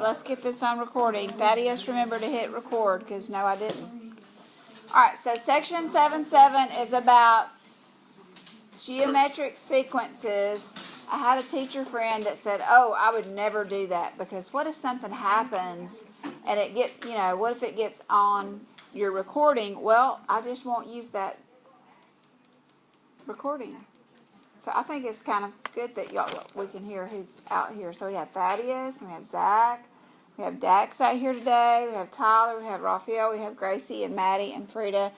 Let's get this on recording. Thaddeus, remember to hit record, because no, I didn't. Alright, so section 7.7 is about geometric sequences. I had a teacher friend that said, oh, I would never do that, because what if something happens and what if it gets on your recording? Well, I just won't use that recording. So I think it's kind of good that we can hear who's out here. So we have Thaddeus, we have Zach, we have Dax out here today, we have Tyler, we have Raphael, we have Gracie and Maddie and Frida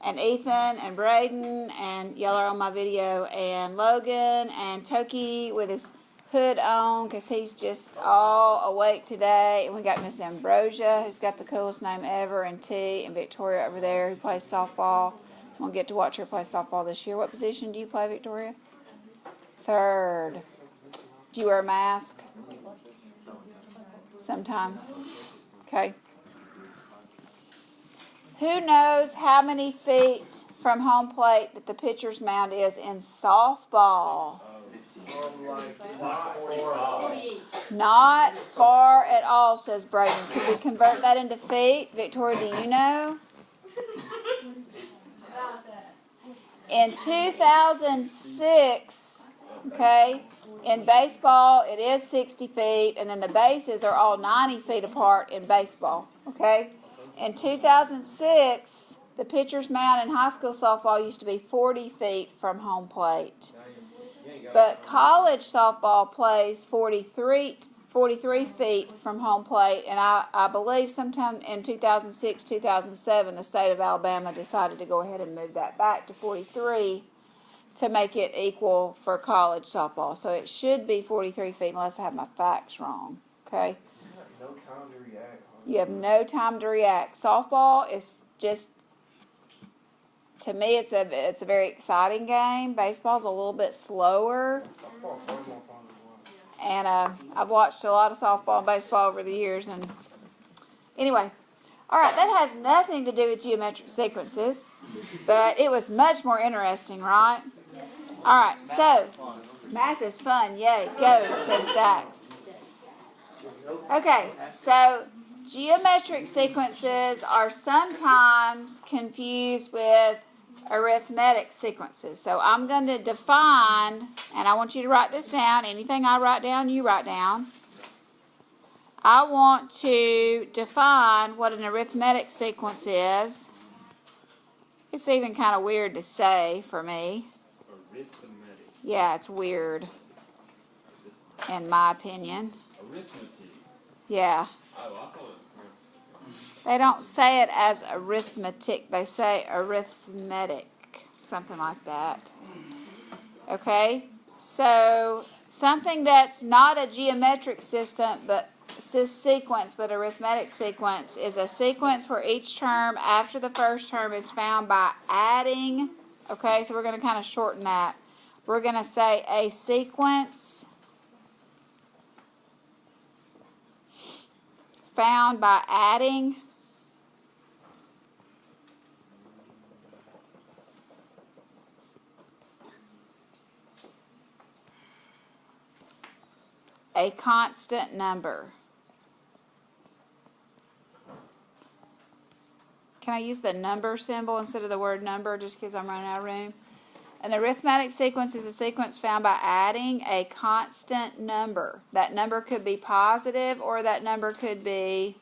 and Ethan and Braden and y'all are on my video, and Logan and Toki with his hood on because he's just all awake today. And we got Miss Ambrosia, who's got the coolest name ever, and T, and Victoria over there who plays softball. I'm going to get to watch her play softball this year. What position do you play, Victoria? Third. Do you wear a mask? Sometimes. Okay. Who knows how many feet from home plate that the pitcher's mound is in softball? 'Not far at all, says Braden. Could we convert that into feet? Victoria, do you know? In 2006, okay, in baseball it is 60 feet, and then the bases are all 90 feet apart in baseball, okay? In 2006, the pitcher's mound in high school softball used to be 40 feet from home plate. But college softball plays 43 feet from home plate, and I believe sometime in 2006, 2007, the state of Alabama decided to go ahead and move that back to 43 to make it equal for college softball. So it should be 43 feet unless I have my facts wrong, okay? No time to react. You have no time to react. Softball is just, to me, it's a very exciting game. Baseball's a little bit slower. And I've watched a lot of softball and baseball over the years. And anyway, all right, that has nothing to do with geometric sequences, but it was much more interesting, right? All right, so math is fun. Yay, go, says Dax. Okay, so geometric sequences are sometimes confused with arithmetic sequences. So I'm going to define, and I want you to write this down. Anything I write down, you write down. I want to define what an arithmetic sequence is. It's even kind of weird to say for me. Arithmetic. Yeah, it's weird, in my opinion. Arithmetic. Yeah. Oh, I thought it. They don't say it as arithmetic. They say arithmetic, something like that. Okay? So, something that's not a geometric sequence, but arithmetic sequence, is a sequence where each term after the first term is found by adding. Okay, so we're going to kind of shorten that. We're going to say a sequence found by adding a constant number. Can I use the number symbol instead of the word number just because I'm running out of room? An arithmetic sequence is a sequence found by adding a constant number. That number could be positive or that number could be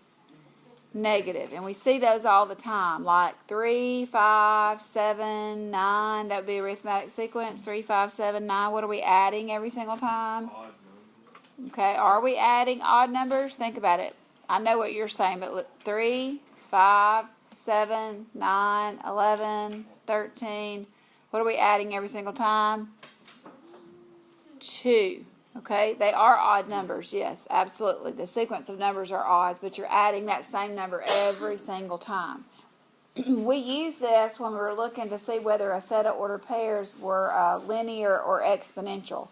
negative. And we see those all the time, like 3, 5, 7, 9. That would be arithmetic sequence. 3, 5, 7, 9. What are we adding every single time? Odd Okay, are we adding odd numbers? Think about it. I know what you're saying, but look, 3, 5, 7, 9, 11, 13. What are we adding every single time? 2. Okay, they are odd numbers, yes, absolutely. The sequence of numbers are odds, but you're adding that same number every single time. We use this when we were looking to see whether a set of ordered pairs were linear or exponential.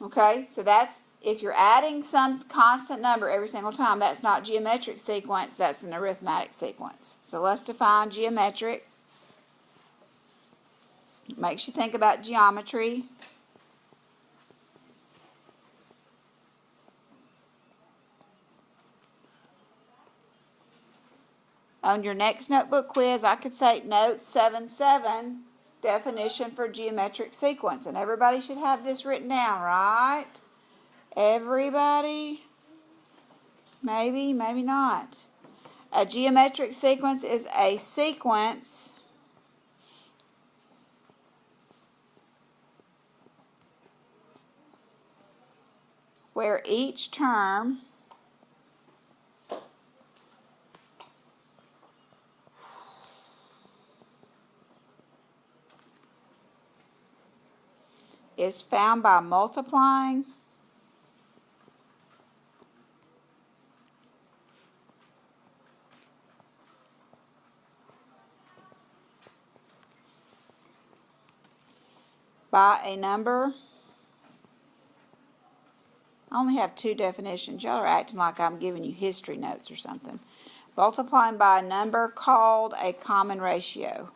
Okay, so that's, if you're adding some constant number every single time, that's not geometric sequence, that's an arithmetic sequence. So let's define geometric. Makes you think about geometry. On your next notebook quiz, I could say note 7.7, definition for geometric sequence. And everybody should have this written down, right? Everybody? Maybe, maybe not. A geometric sequence is a sequence where each term is found by multiplying by a number. I only have two definitions. Y'all are acting like I'm giving you history notes or something. Multiplying by a number called a common ratio.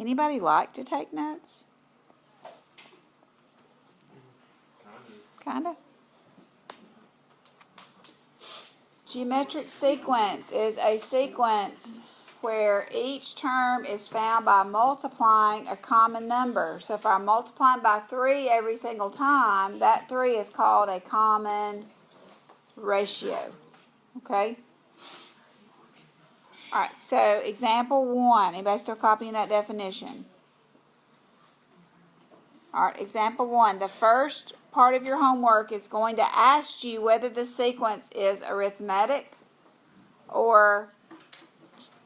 Anybody like to take notes? Kinda. Geometric sequence is a sequence where each term is found by multiplying a common number. So if I'm multiplying by 3 every single time, that 3 is called a common ratio. Okay? Alright, so example 1. Anybody still copying that definition? Alright, example 1. The first part of your homework is going to ask you whether the sequence is arithmetic or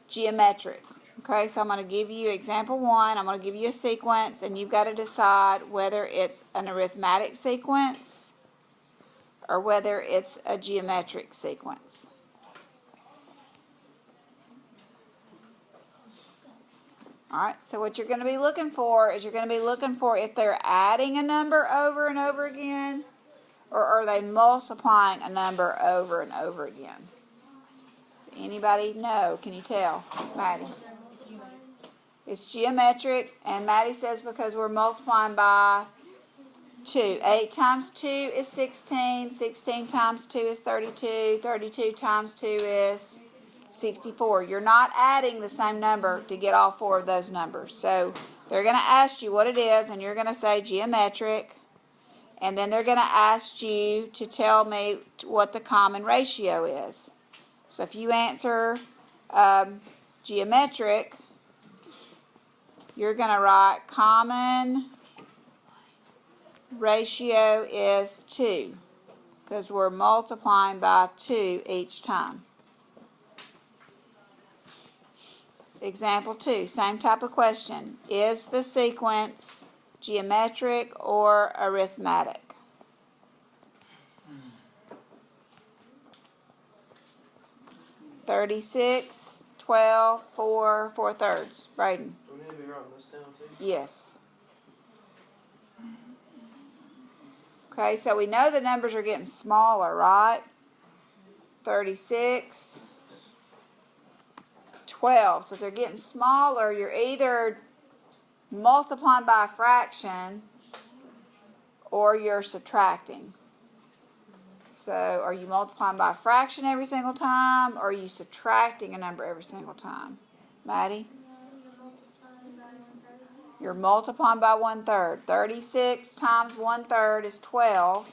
geometric. Okay, so I'm going to give you example 1. I'm going to give you a sequence, and you've got to decide whether it's an arithmetic sequence or whether it's a geometric sequence. Alright, so what you're going to be looking for is you're going to be looking for if they're adding a number over and over again, or are they multiplying a number over and over again. Anybody know? Can you tell? Maddie? It's geometric, and Maddie says because we're multiplying by 2. 8 times 2 is 16. 16 times 2 is 32. 32 times 2 is 64. You're not adding the same number to get all 4 of those numbers. So they're going to ask you what it is, and you're going to say geometric. And then they're going to ask you to tell me what the common ratio is. So if you answer geometric, you're going to write common ratio is 2, because we're multiplying by 2 each time. Example 2, same type of question. Is the sequence geometric or arithmetic? "36, 12, 4, 4/3. Braden. Do we need to be writing this down too? Yes. Okay, so we know the numbers are getting smaller, right? 36, 12. So if they're getting smaller, you're either multiplying by a fraction or you're subtracting. So are you multiplying by a fraction every single time, or are you subtracting a number every single time? Maddie? You're multiplying by 1/3. 36 times 1/3 is 12.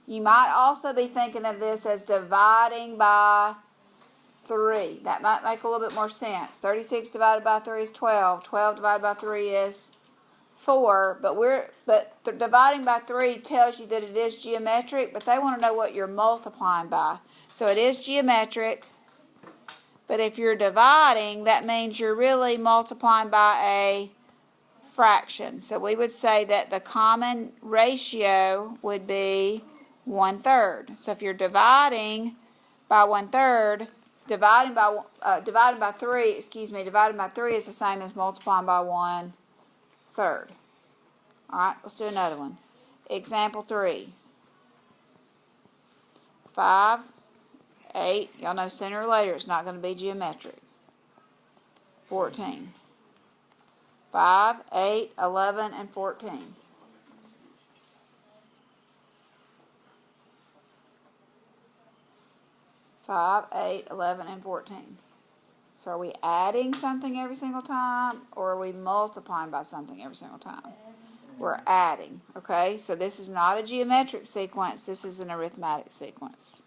You might also be thinking of this as dividing by 3. That might make a little bit more sense. 36 divided by 3 is 12. 12 divided by 3 is 4. But dividing by 3 tells you that it is geometric, but they want to know what you're multiplying by. So it is geometric, but if you're dividing, that means you're really multiplying by a fraction. So we would say that the common ratio would be 1/3. So if you're dividing by 1/3, dividing by 3 is the same as multiplying by 1/3. Alright, let's do another one. Example 3. 5, 8, y'all know sooner or later it's not going to be geometric. 14. 5, 8, 11, and 14. 5, 8, 11, and 14. So are we adding something every single time, or are we multiplying by something every single time? We're adding, okay? So this is not a geometric sequence, this is an arithmetic sequence.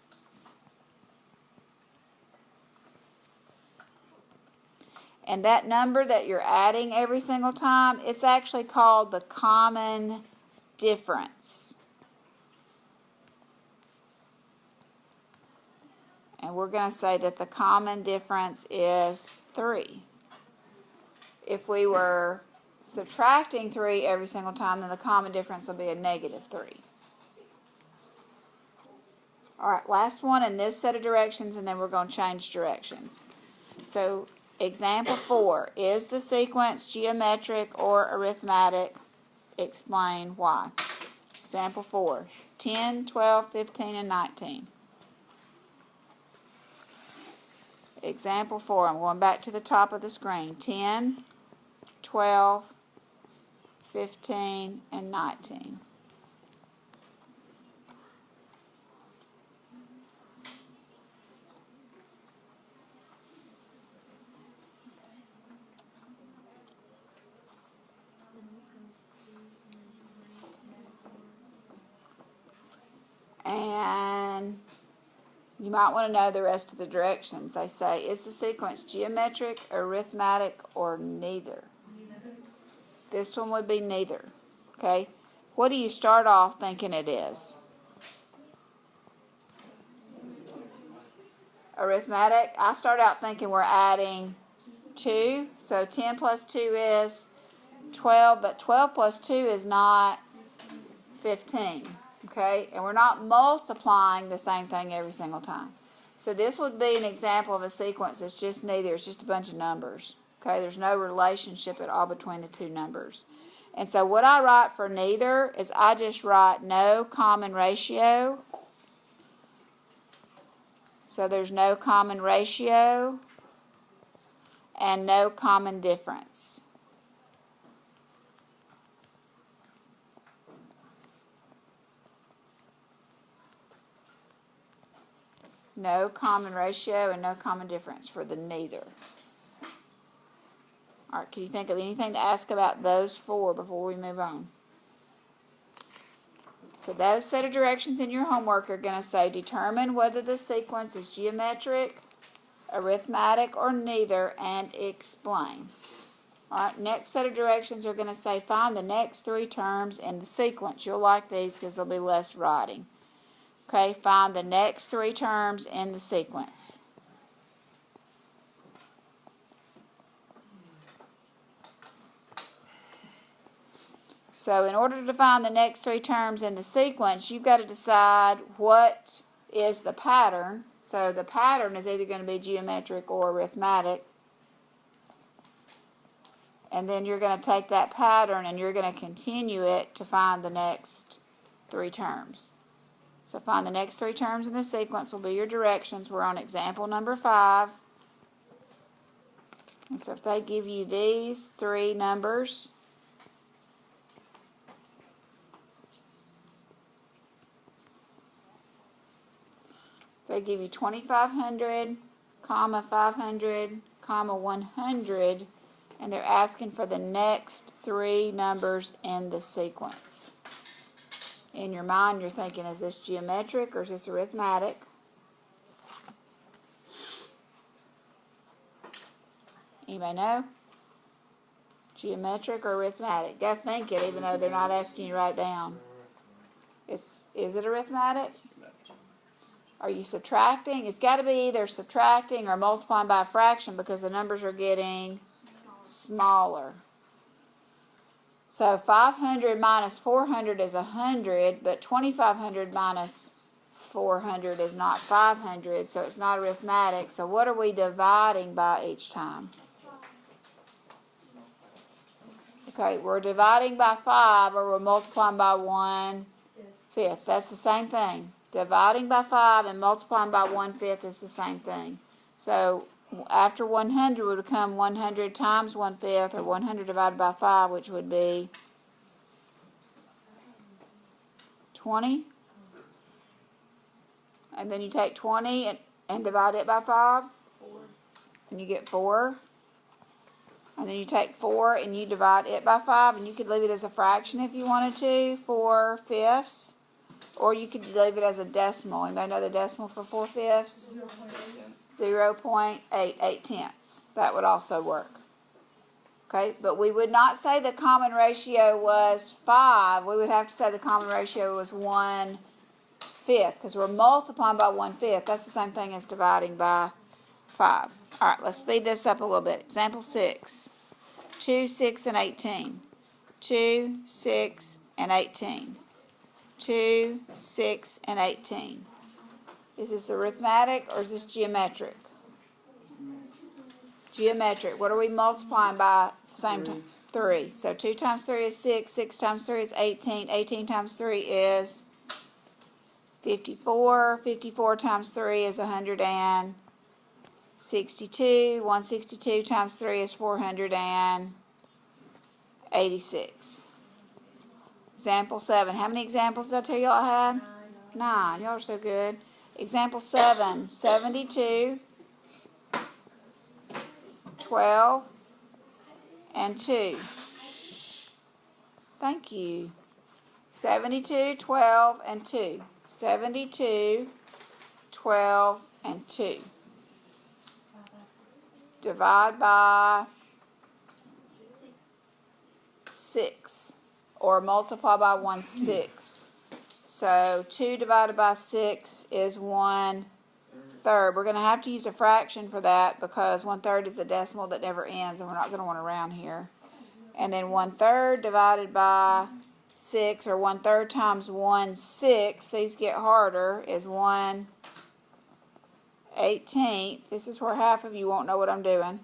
And that number that you're adding every single time, it's actually called the common difference. And we're going to say that the common difference is 3. If we were subtracting 3 every single time, then the common difference will be a negative 3. Alright, last one in this set of directions, and then we're going to change directions. So, example 4, is the sequence geometric or arithmetic? Explain why. Example 4, 10, 12, 15, and 19. Example 4, I'm going back to the top of the screen. 10, 12, 15, and 19. And you might want to know the rest of the directions. They say, is the sequence geometric, arithmetic, or neither? This one would be neither. Okay? What do you start off thinking it is? Arithmetic. I start out thinking we're adding 2. So 10 plus 2 is 12, but 12 plus 2 is not 15. Okay? And we're not multiplying the same thing every single time. So this would be an example of a sequence that's just neither. It's just a bunch of numbers. Okay? There's no relationship at all between the two numbers. And so what I write for neither is I just write no common ratio. So there's no common ratio and no common difference. No common ratio and no common difference for the neither. All right, can you think of anything to ask about those 4 before we move on? So those set of directions in your homework are going to say determine whether the sequence is geometric, arithmetic, or neither, and explain. All right, next set of directions are going to say find the next 3 terms in the sequence. You'll like these because there'll be less writing. Okay, find the next 3 terms in the sequence. So in order to find the next 3 terms in the sequence, you've got to decide what is the pattern. So the pattern is either going to be geometric or arithmetic. And then you're going to take that pattern and you're going to continue it to find the next 3 terms. So find the next 3 terms in the sequence will be your directions. We're on example number 5. And so if they give you these 3 numbers, they give you 2500, comma 500, comma 100, and they're asking for the next 3 numbers in the sequence. In your mind, you're thinking, is this geometric or is this arithmetic? Anybody know? Geometric or arithmetic? You gotta think it, even though they're not asking you to write it down. Is it arithmetic? Are you subtracting? It's got to be either subtracting or multiplying by a fraction because the numbers are getting smaller. So 500 minus 400 is 100, but 2500 minus 400 is not 500, so it's not arithmetic. So what are we dividing by each time? Okay, we're dividing by 5 or we're multiplying by 1/5. That's the same thing. Dividing by 5 and multiplying by 1/5 is the same thing. So after 100 would become 100 times 1/5, or 100 divided by 5, which would be 20. And then you take 20 and divide it by 5, 4. and you get 4. And then you take 4 and you divide it by 5, and you could leave it as a fraction if you wanted to, 4/5. Or you could leave it as a decimal. Anybody know the decimal for 4/5? 0.88. That would also work. Okay, but we would not say the common ratio was 5. We would have to say the common ratio was 1/5, because we're multiplying by 1/5. That's the same thing as dividing by 5. All right, let's speed this up a little bit. Example 6. 2, 6, and 18. 2, 6, and 18. 2, 6, and 18. Is this arithmetic or is this geometric? Geometric. What are we multiplying by at the same time? 3. So 2 times 3 is 6. 6 times 3 is 18. 18 times 3 is 54. 54 times 3 is 162. 162 times 3 is 486. Example 7. How many examples did I tell you all I had? 9. Y'all are so good. Example 7. 72, 12, and 2. Thank you. 72, 12, and 2. 72, 12, and 2. Divide by 6. Or multiply by 1/6. So 2 divided by 6 is 1/3. We're going to have to use a fraction for that because 1/3 is a decimal that never ends, and we're not going to want to round here. And then 1/3 divided by 6, or 1/3 times 1/6, these get harder, is 1/18. This is where half of you won't know what I'm doing.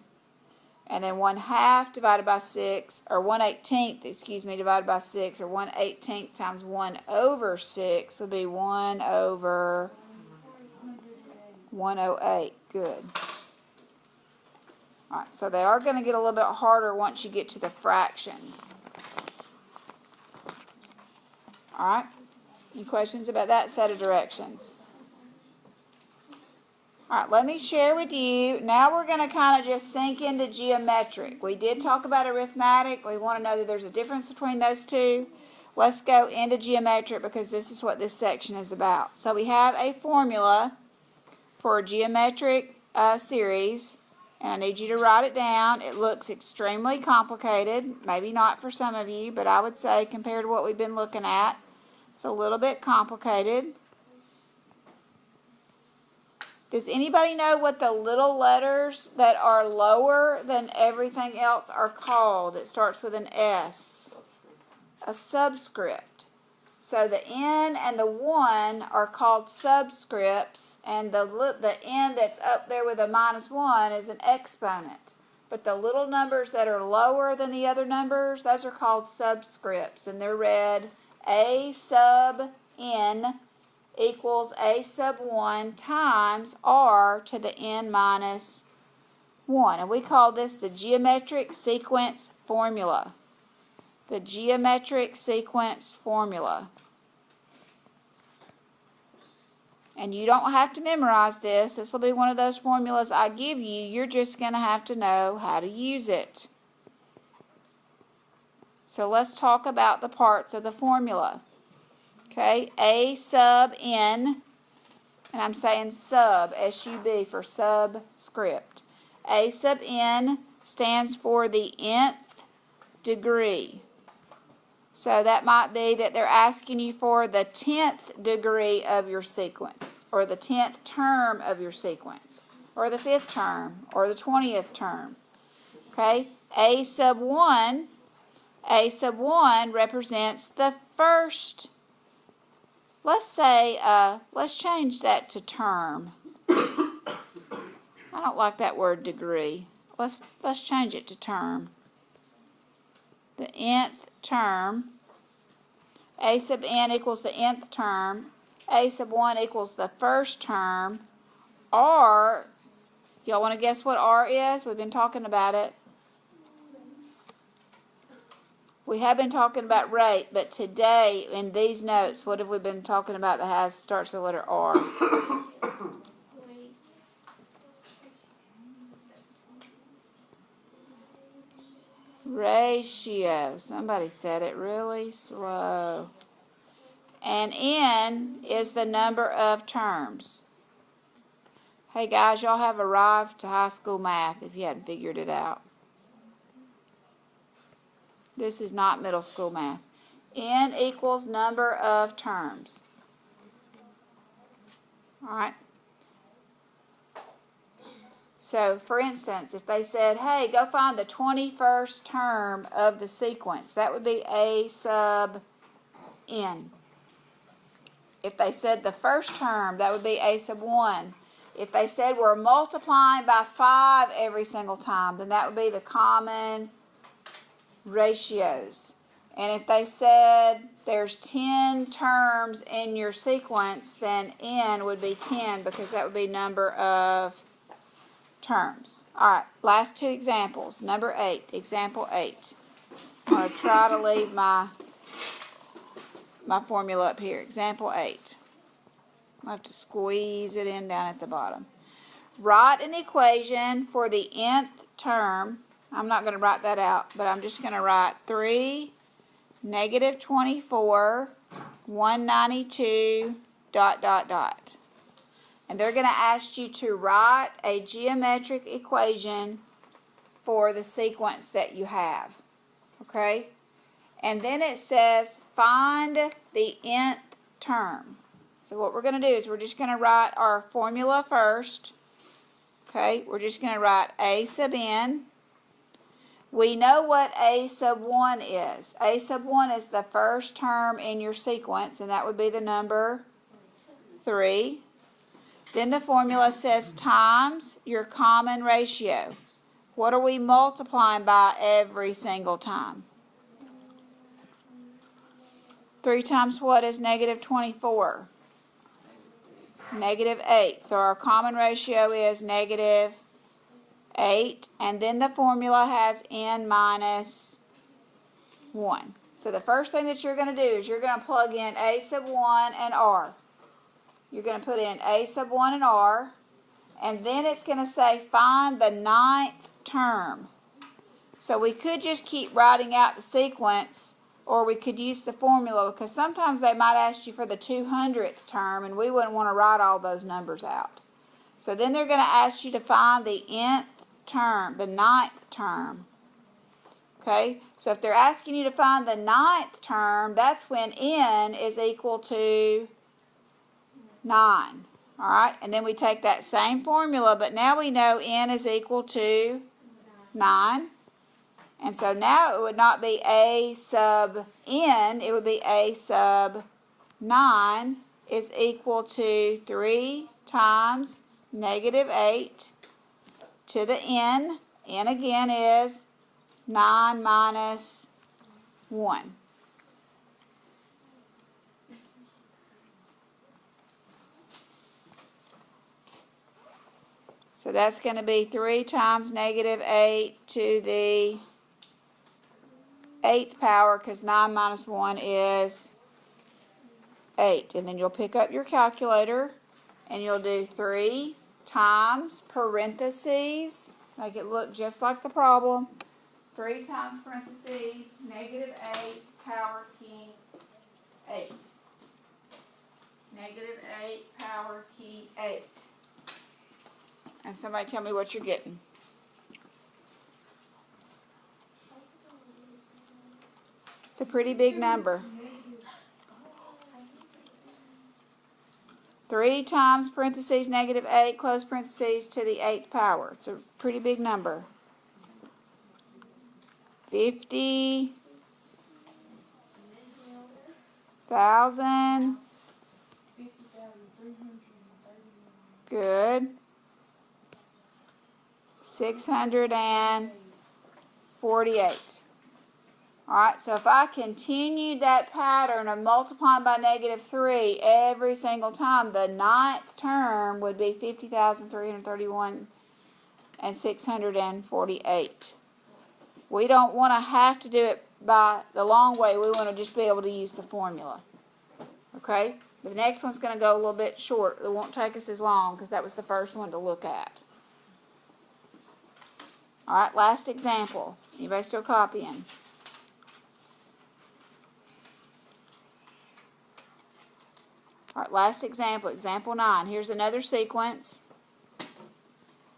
And then 1/2 divided by 6, or 1/18, excuse me, divided by 6, or 1/18 times 1/6 would be 1/108. Good. All right, so they are going to get a little bit harder once you get to the fractions. All right, any questions about that set of directions? All right, let me share with you. Now we're going to kind of just sink into geometric. We did talk about arithmetic. We want to know that there's a difference between those two. Let's go into geometric because this is what this section is about. So we have a formula for a geometric series, and I need you to write it down. It looks extremely complicated. Maybe not for some of you, but I would say compared to what we've been looking at, it's a little bit complicated. Does anybody know what the little letters that are lower than everything else are called? It starts with an S. A subscript. So the N and the 1 are called subscripts, and the N that's up there with a -1 is an exponent. But the little numbers that are lower than the other numbers, those are called subscripts, and they're read A sub N equals A sub 1 times R to the N minus 1. And we call this the geometric sequence formula. The geometric sequence formula. And you don't have to memorize this. This will be one of those formulas I give you. You're just going to have to know how to use it. So let's talk about the parts of the formula. Okay, A sub N, and I'm saying sub, S-U-B, for subscript. A sub N stands for the nth degree. So that might be that they're asking you for the 10th degree of your sequence, or the 10th term of your sequence, or the 5th term, or the 20th term. Okay, A sub 1 represents the first. Let's say, let's change that to term. I don't like that word degree. Let's change it to term. The nth term. A sub n equals the nth term. A sub 1 equals the first term. R, y'all want to guess what R is? We've been talking about it. We have been talking about rate, but today in these notes, what have we been talking about that starts with the letter R? ratio. Somebody said it really slow. And n is the number of terms. Hey guys, y'all have arrived to high school math if you hadn't figured it out. This is not middle school math. N equals number of terms. Alright. So, for instance, if they said, hey, go find the 21st term of the sequence, that would be A sub n. If they said the first term, that would be A sub 1. If they said we're multiplying by 5 every single time, then that would be the common ratios. And if they said there's 10 terms in your sequence, then n would be 10 because that would be number of terms. Alright, last two examples. Number 8, example 8. I'm going to try to leave my formula up here. Example 8. I have to squeeze it in down at the bottom. Write an equation for the nth term. I'm not going to write that out, but I'm just going to write 3, negative 24, 192, ... And they're going to ask you to write a geometric equation for the sequence that you have. Okay? And then it says find the nth term. So what we're going to do is we're just going to write our formula first. Okay? We're just going to write A sub n. We know what A sub 1 is. A sub 1 is the first term in your sequence, and that would be the number 3. Then the formula says times your common ratio. What are we multiplying by every single time? 3 times what is negative 24? Negative 8. So our common ratio is negative 8. And then the formula has n minus 1. So the first thing that you're going to do is you're going to plug in A sub 1 and R. You're going to put in A sub 1 and R. And then it's going to say find the 9th term. So we could just keep writing out the sequence, or we could use the formula, because sometimes they might ask you for the 200th term, and we wouldn't want to write all those numbers out. So then they're going to ask you to find the nth term, the 9th term. Okay, so if they're asking you to find the 9th term, that's when n is equal to 9. Alright, and then we take that same formula, but now we know n is equal to 9. And so now it would not be A sub n, it would be A sub 9 is equal to 3 times negative 8 to the n. N again is 9 minus 1. So that's going to be 3 times negative 8 to the 8th power, because 9 minus 1 is 8. And then you'll pick up your calculator and you'll do 3 times parentheses. Make it look just like the problem. 3 times parentheses, negative 8, power key 8. Negative 8, power key 8. And somebody tell me what you're getting. It's a pretty big number. 3 times parentheses negative 8, close parentheses, to the 8th power. It's a pretty big number. 50,000. Good. 648. Alright, so if I continued that pattern of multiplying by negative 3 every single time, the 9th term would be 50,331 and 648. We don't want to have to do it by the long way. We want to just be able to use the formula. Okay? The next one's going to go a little bit short. It won't take us as long because that was the first one to look at. Alright, last example. Anybody still copying? All right, last example, example 9. Here's another sequence.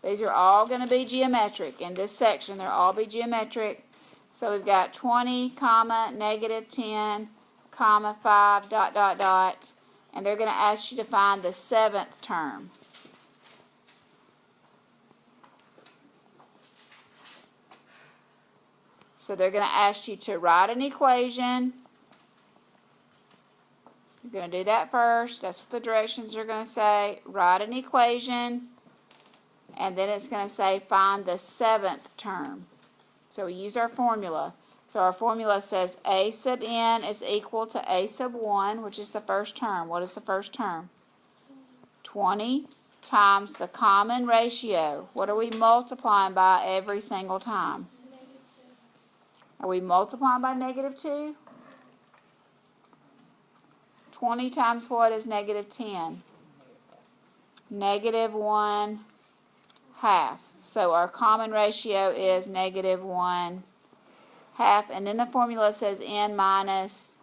These are all going to be geometric. In this section, they'll all be geometric. So we've got 20, comma, negative 10, comma, 5, dot, dot, dot. And they're going to ask you to find the 7th term. So they're going to ask you to write an equation. You're going to do that first. That's what the directions are going to say. Write an equation. And then it's going to say find the 7th term. So we use our formula. So our formula says a sub n is equal to a sub 1, which is the first term. What is the first term? 20 times the common ratio. What are we multiplying by every single time? Are we multiplying by negative 2? 20 times what is negative 10? Negative 1 half. So our common ratio is negative 1 half. And then the formula says n minus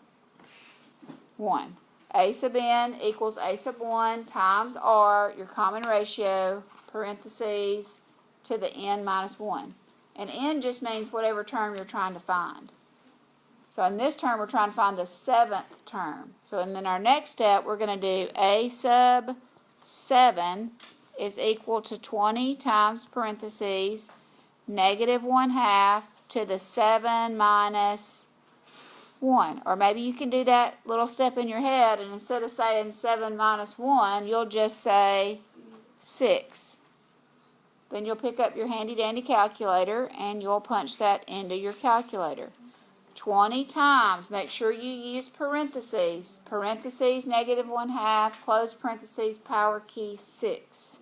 1. A sub n equals a sub 1 times r, your common ratio, parentheses, to the n minus 1. And n just means whatever term you're trying to find. So in this term, we're trying to find the 7th term. So and then our next step, we're going to do a sub 7 is equal to 20 times parentheses, negative 1 half to the 7 minus 1. Or maybe you can do that little step in your head, and instead of saying 7 minus 1, you'll just say 6. Then you'll pick up your handy-dandy calculator, and you'll punch that into your calculator. 20 times, make sure you use parentheses. Parentheses, negative 1 half, close parentheses, power key 6.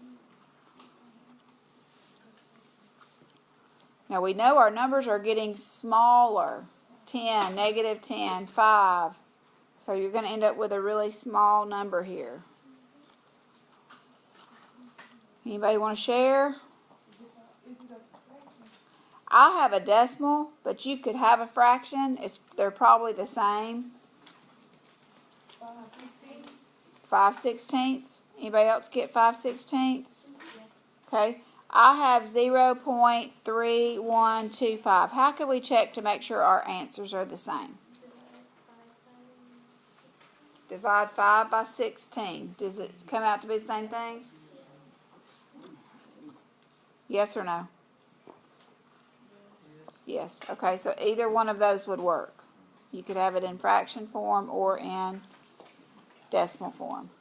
Now we know our numbers are getting smaller. 10, negative 10, 5. So you're going to end up with a really small number here. Anybody want to share? I have a decimal, but you could have a fraction. They're probably the same. 5/16. Anybody else get 5/16? Yes. Okay. I have 0.3125. How can we check to make sure our answers are the same? Divide 5 by 16. Does it come out to be the same thing? Yes or no? Yes. Okay, so either one of those would work. You could have it in fraction form or in decimal form.